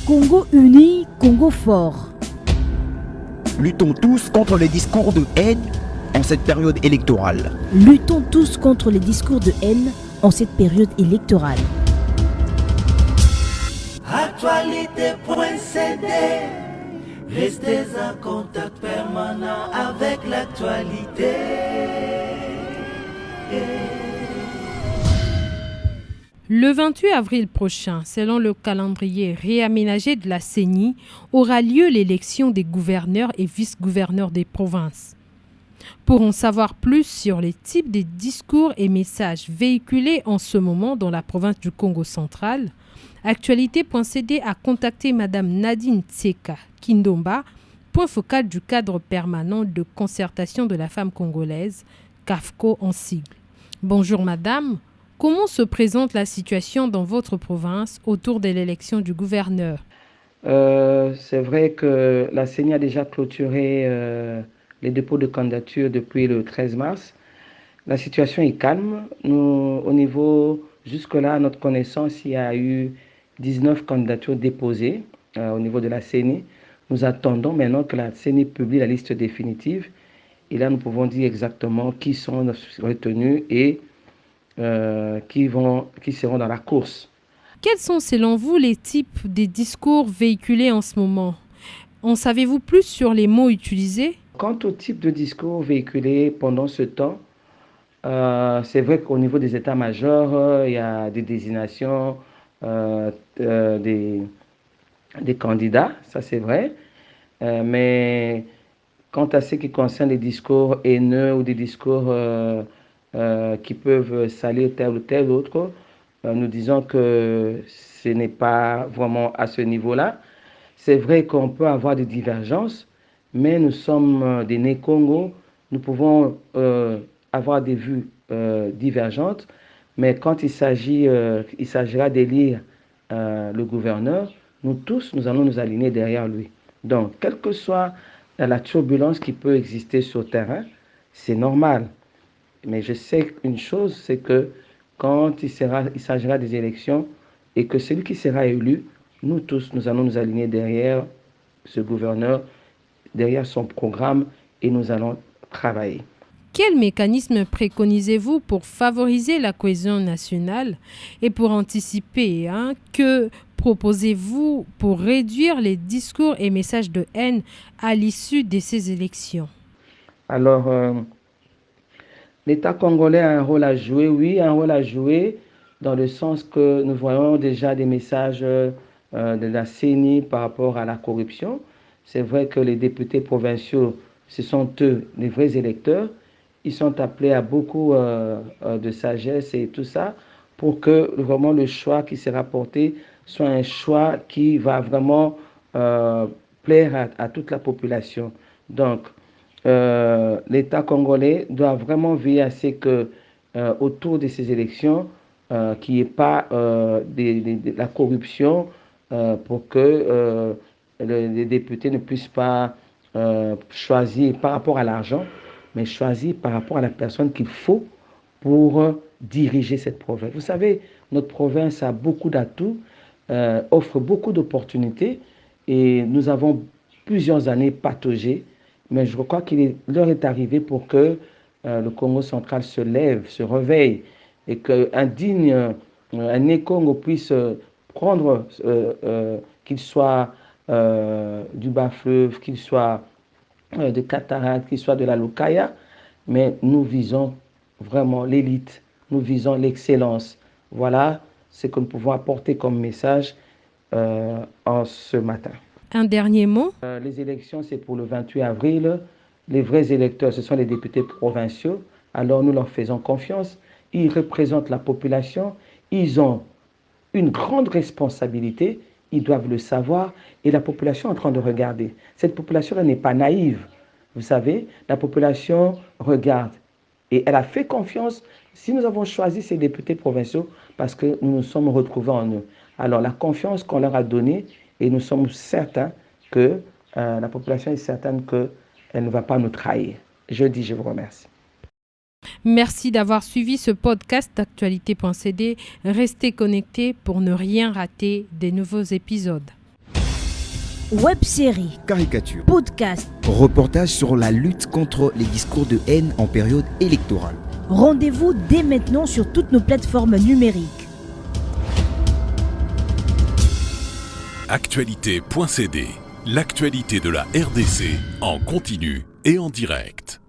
Congo uni, Congo fort. Luttons tous contre les discours de haine en cette période électorale. Luttons tous contre les discours de haine en cette période électorale. Actualité.cd. Restez en contact permanent avec l'actualité. Le 28 avril prochain, selon le calendrier réaménagé de la CENI, aura lieu l'élection des gouverneurs et vice-gouverneurs des provinces. Pour en savoir plus sur les types de discours et messages véhiculés en ce moment dans la province du Congo central, Actualité.cd a contacté Madame Nadine Tseka Kindomba, point focal du cadre permanent de concertation de la femme congolaise, CAFCO en sigle. Bonjour Madame. Comment se présente la situation dans votre province autour de l'élection du gouverneur? C'est vrai que la CENI a déjà clôturé les dépôts de candidature depuis le 13 mars. La situation est calme. Nous, au niveau, jusque-là, à notre connaissance, il y a eu 19 candidatures déposées au niveau de la CENI. Nous attendons maintenant que la CENI publie la liste définitive. Et là, nous pouvons dire exactement qui sont retenus et qui seront dans la course. Quels sont selon vous les types de discours véhiculés en ce moment? En savez-vous plus sur les mots utilisés? Quant au type de discours véhiculé pendant ce temps, c'est vrai qu'au niveau des états-majors, il y a des désignations des candidats, ça c'est vrai. Mais quant à ce qui concerne les discours haineux ou des discours qui peuvent salir tel ou tel autre, nous disons que ce n'est pas vraiment à ce niveau-là. C'est vrai qu'on peut avoir des divergences, mais nous sommes des Né-Congo, nous pouvons avoir des vues divergentes, mais quand il s'agira d'élire le gouverneur, nous tous, nous allons nous aligner derrière lui. Donc, quelle que soit la turbulence qui peut exister sur le terrain, c'est normal. Mais je sais une chose, c'est que quand il s'agira des élections et que celui qui sera élu, nous tous, nous allons nous aligner derrière ce gouverneur, derrière son programme et nous allons travailler. Quel mécanisme préconisez-vous pour favoriser la cohésion nationale et pour anticiper que proposez-vous pour réduire les discours et messages de haine à l'issue de ces élections? Alors, l'État congolais a un rôle à jouer, oui, un rôle à jouer dans le sens que nous voyons déjà des messages de la CENI par rapport à la corruption. C'est vrai que les députés provinciaux, ce sont eux les vrais électeurs. Ils sont appelés à beaucoup de sagesse et tout ça pour que vraiment le choix qui sera porté soit un choix qui va vraiment plaire à toute la population. Donc, l'État congolais doit vraiment veiller à ce que autour de ces élections, qu'il n'y ait pas de la corruption pour que les députés ne puissent pas choisir par rapport à l'argent, mais choisir par rapport à la personne qu'il faut pour diriger cette province. Vous savez, notre province a beaucoup d'atouts, offre beaucoup d'opportunités et nous avons plusieurs années pataugé, mais je crois l'heure est arrivée pour que le Congo central se lève, se réveille et qu'un digne, un Né-Congo puisse prendre, qu'il soit du bas-fleuve, qu'il soit de cataracte, qu'il soit de la Lukaya, mais nous visons vraiment l'élite, nous visons l'excellence. Voilà ce que nous pouvons apporter comme message en ce matin. Un dernier mot? Les élections, c'est pour le 28 avril. Les vrais électeurs, ce sont les députés provinciaux. Alors nous leur faisons confiance. Ils représentent la population. Ils ont une grande responsabilité. Ils doivent le savoir. Et la population est en train de regarder. Cette population-là n'est pas naïve. Vous savez, la population regarde. Et elle a fait confiance. Si nous avons choisi ces députés provinciaux, parce que nous nous sommes retrouvés en eux. Alors la confiance qu'on leur a donnée, et nous sommes certains que la population est certaine qu'elle ne va pas nous trahir. Je vous remercie. Merci d'avoir suivi ce podcast d'Actualité.cd. Restez connectés pour ne rien rater des nouveaux épisodes. Web-séries, Caricatures. podcasts, Reportage sur la lutte contre les discours de haine en période électorale. rendez-vous dès maintenant sur toutes nos plateformes numériques. Actualité.cd, l'actualité de la RDC en continu et en direct.